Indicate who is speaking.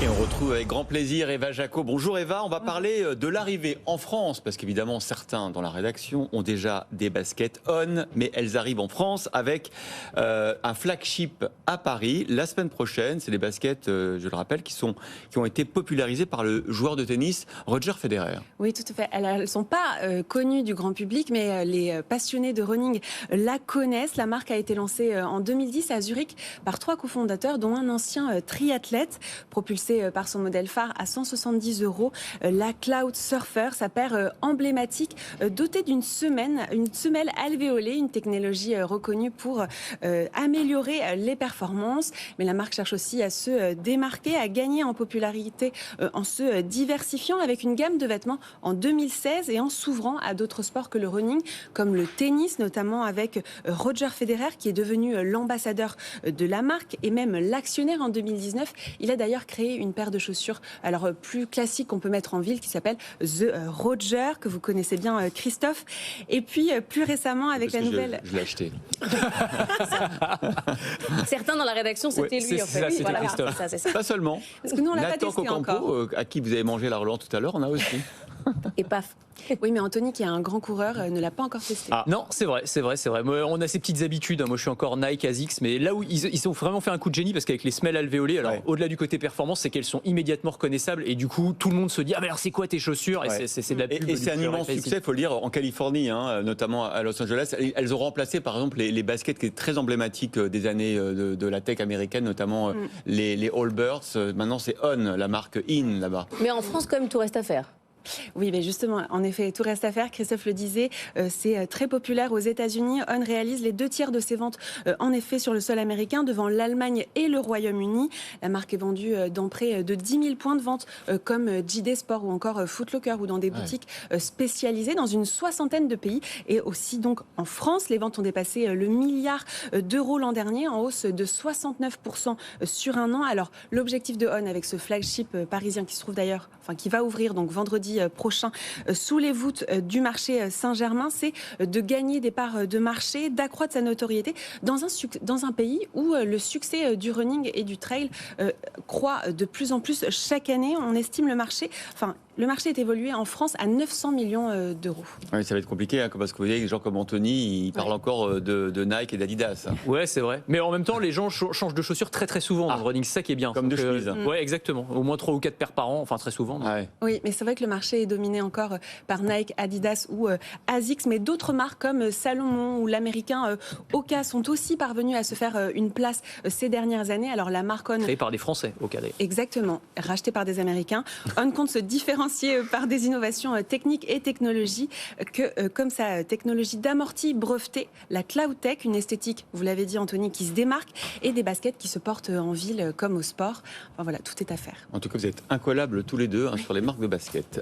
Speaker 1: Et on retrouve avec grand plaisir Eva Jaco. Bonjour Eva, on va parler de l'arrivée en France, parce qu'évidemment certains dans la rédaction ont déjà des baskets On, mais elles arrivent en France avec un flagship à Paris la semaine prochaine. C'est des baskets, je le rappelle, qui ont été popularisées par le joueur de tennis Roger Federer.
Speaker 2: Oui, tout à fait. Elles ne sont pas connues du grand public, mais les passionnés de running la connaissent. La marque a été lancée en 2010 à Zurich par 3 cofondateurs, dont un ancien triathlète, propulsé par son modèle phare à 170 €. La Cloud Surfer, sa paire emblématique, dotée d'une semelle alvéolée, une technologie reconnue pour améliorer les performances. Mais la marque cherche aussi à se démarquer, à gagner en popularité en se diversifiant avec une gamme de vêtements en 2016 et en s'ouvrant à d'autres sports que le running, comme le tennis, notamment avec Roger Federer, qui est devenu l'ambassadeur de la marque et même l'actionnaire en 2019. Il a d'ailleurs créé une paire de chaussures plus classique qu'on peut mettre en ville qui s'appelle The Roger, que vous connaissez bien Christophe. Et puis plus récemment avec la nouvelle...
Speaker 1: Je l'ai acheté.
Speaker 3: Certains dans la rédaction, c'était lui en fait.
Speaker 4: C'était
Speaker 3: voilà.
Speaker 4: Christophe.
Speaker 3: Ça, c'est ça.
Speaker 1: Pas seulement.
Speaker 2: Parce que nous on l'a pas
Speaker 1: Nathan
Speaker 2: testé
Speaker 1: Cocampo,
Speaker 2: encore.
Speaker 1: à qui vous avez mangé la relance tout à l'heure, on a aussi.
Speaker 3: Et paf.
Speaker 2: Oui, mais Anthony, qui est un grand coureur, ne l'a pas encore testé.
Speaker 4: Ah. Non, c'est vrai. Moi, on a ces petites habitudes. Moi, je suis encore Nike, ASICS, mais là où ils ont vraiment fait un coup de génie, parce qu'avec les semelles alvéolées, alors au-delà du côté performance, c'est qu'elles sont immédiatement reconnaissables et du coup, tout le monde se dit mais alors c'est quoi tes chaussures ? Et c'est de la pub.
Speaker 1: Et c'est un immense succès, il faut le dire, en Californie, notamment à Los Angeles. Elles ont remplacé, par exemple, les baskets qui étaient très emblématiques des années de la tech américaine, notamment les Allbirds. Maintenant, c'est On, la marque In là-bas.
Speaker 3: Mais en France, quand même, tout reste à faire.
Speaker 2: Oui, mais justement, en effet, tout reste à faire. Christophe le disait, c'est très populaire aux États-Unis. On réalise les 2 tiers de ses ventes, en effet, sur le sol américain, devant l'Allemagne et le Royaume-Uni. La marque est vendue dans près de 10 000 points de vente, comme JD Sport ou encore Foot Locker, ou dans des boutiques spécialisées dans une 60aine de pays. Et aussi, donc, en France, les ventes ont dépassé le milliard d'euros l'an dernier, en hausse de 69% sur un an. Alors, l'objectif de On, avec ce flagship parisien qui se trouve d'ailleurs, qui va ouvrir donc vendredi prochain sous les voûtes du marché Saint-Germain, c'est de gagner des parts de marché, d'accroître sa notoriété dans un pays où le succès du running et du trail croît de plus en plus chaque année. On estime le marché est évolué en France à 900 millions d'euros.
Speaker 1: Oui, ça va être compliqué, parce que vous voyez, des gens comme Anthony, ils parlent encore de Nike et d'Adidas.
Speaker 4: Ouais, c'est vrai. Mais en même temps, les gens changent de chaussures très très souvent dans le running, c'est ça qui est bien.
Speaker 1: Comme de chemise.
Speaker 4: Ouais, exactement. Au moins 3 ou 4 paires par an, enfin très souvent.
Speaker 2: Oui, mais c'est vrai que le marché est dominé encore par Nike, Adidas ou ASICS, mais d'autres marques comme Salomon ou l'américain Oka sont aussi parvenus à se faire une place ces dernières années. Alors la marque On...
Speaker 4: Créée par des Français, Oka.
Speaker 2: Exactement, rachetée par des Américains. On compte se différencier par des innovations techniques et technologies, comme sa technologie d'amorti brevetée, la Cloud Tech, une esthétique, vous l'avez dit Anthony, qui se démarque, et des baskets qui se portent en ville comme au sport. Enfin voilà, tout est à faire.
Speaker 1: En tout cas, vous êtes incollables tous les deux sur les marques de basket.